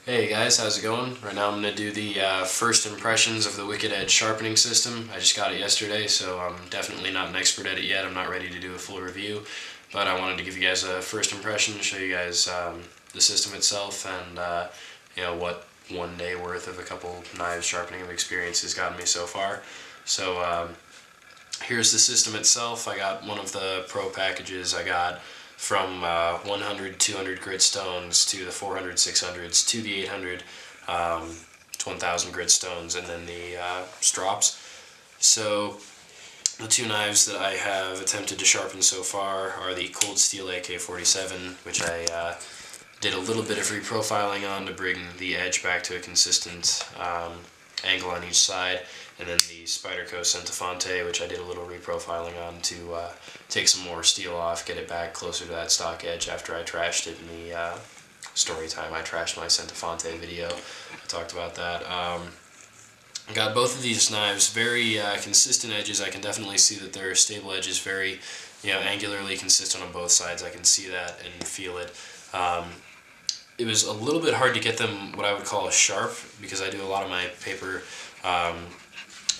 Hey guys, how's it going? Right now I'm going to do the first impressions of the Wicked Edge sharpening system. I just got it yesterday, so I'm definitely not an expert at it yet. I'm not ready to do a full review, but I wanted to give you guys a first impression, show you guys the system itself, and what one day worth of a couple knives sharpening of experience has gotten me so far. So here's the system itself. I got one of the pro packages. I got from 100, 200 grit stones to the 400, 600s to the 800, 1000 grit stones, and then the strops. So the two knives that I have attempted to sharpen so far are the Cold Steel AK-47, which I did a little bit of reprofiling on to bring the edge back to a consistent angle on each side, and then the Spyderco Centifonte, which I did a little reprofiling on to take some more steel off, get it back closer to that stock edge after I trashed it in the story time. I trashed my Centifonte video. I talked about that. Got both of these knives very consistent edges. I can definitely see that their stable edge is very, angularly consistent on both sides. I can see that and feel it. It was a little bit hard to get them what I would call sharp, because I do a lot of my paper, a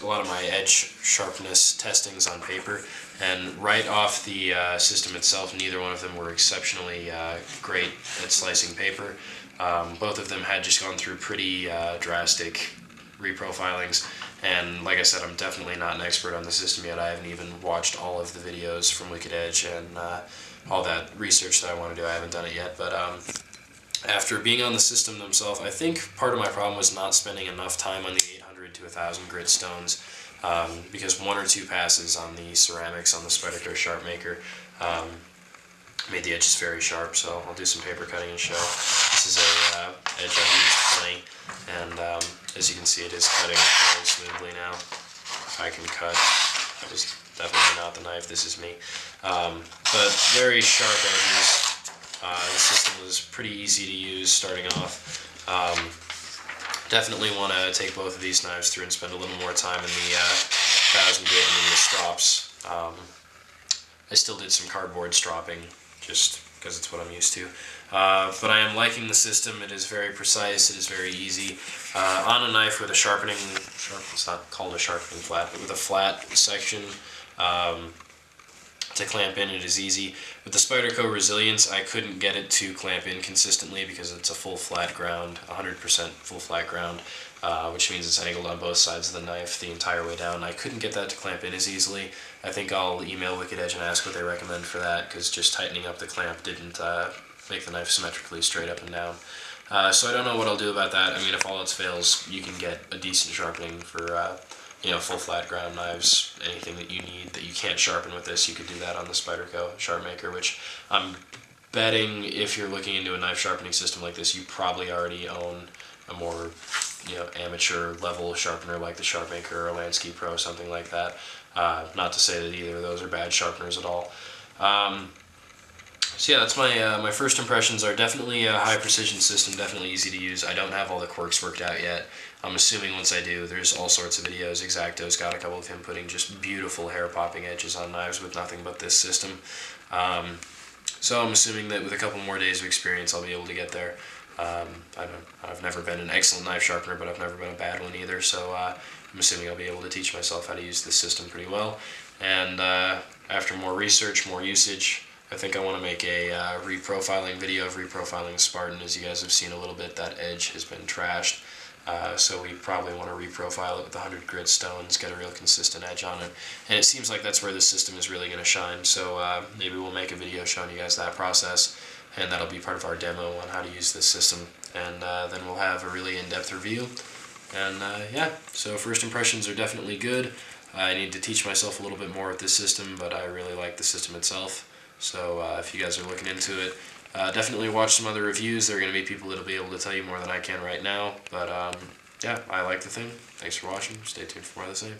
lot of my edge sharpness testings on paper, and right off the system itself, neither one of them were exceptionally great at slicing paper. Both of them had just gone through pretty drastic reprofilings, and like I said, I'm definitely not an expert on the system yet. I haven't even watched all of the videos from Wicked Edge and all that research that I want to do. I haven't done it yet, but after being on the system themselves, I think part of my problem was not spending enough time on the 800 to 1000 grit stones, because one or two passes on the ceramics on the Spyderco Sharpmaker made the edges very sharp. So I'll do some paper cutting and show. This is a edge I've used plenty, and as you can see, it is cutting very smoothly now. If I can cut, that was definitely not the knife, this is me. But very sharp edges. The system was pretty easy to use starting off. Definitely want to take both of these knives through and spend a little more time in the 1000 grit and in the strops. I still did some cardboard stropping just because it's what I'm used to. But I am liking the system. It is very precise, it is very easy. On a knife with a sharpening, it's not called a sharpening flat, but with a flat section, to clamp in, it is easy. With the Spyderco Resilience, I couldn't get it to clamp in consistently because it's a full flat ground, 100% full flat ground, which means it's angled on both sides of the knife the entire way down. I couldn't get that to clamp in as easily. I think I'll email Wicked Edge and ask what they recommend for that, because just tightening up the clamp didn't make the knife symmetrically straight up and down. So I don't know what I'll do about that. I mean, if all else fails, you can get a decent sharpening for full flat ground knives. Anything that you need that you can't sharpen with this, you could do that on the Spyderco Sharpmaker, which I'm betting if you're looking into a knife sharpening system like this, you probably already own a more amateur level sharpener like the Sharpmaker or a Lansky Pro, something like that. Not to say that either of those are bad sharpeners at all. So yeah, that's my first impressions. Are definitely a high precision system, definitely easy to use. I don't have all the quirks worked out yet. I'm assuming once I do, there's all sorts of videos. Exacto's got a couple of him putting just beautiful hair-popping edges on knives with nothing but this system. So I'm assuming that with a couple more days of experience, I'll be able to get there. I've never been an excellent knife sharpener, but I've never been a bad one either, so I'm assuming I'll be able to teach myself how to use this system pretty well. And after more research, more usage, I think I want to make a reprofiling video of reprofiling Spartan. As you guys have seen a little bit, that edge has been trashed. So we probably want to reprofile it with 100 grit stones, get a real consistent edge on it. And it seems like that's where the system is really going to shine, so maybe we'll make a video showing you guys that process, and that'll be part of our demo on how to use this system. And then we'll have a really in-depth review. And yeah, so first impressions are definitely good. I need to teach myself a little bit more with this system, but I really like the system itself. So if you guys are looking into it, definitely watch some other reviews. There are going to be people that'll be able to tell you more than I can right now. But yeah, I like the thing. Thanks for watching. Stay tuned for more of the same.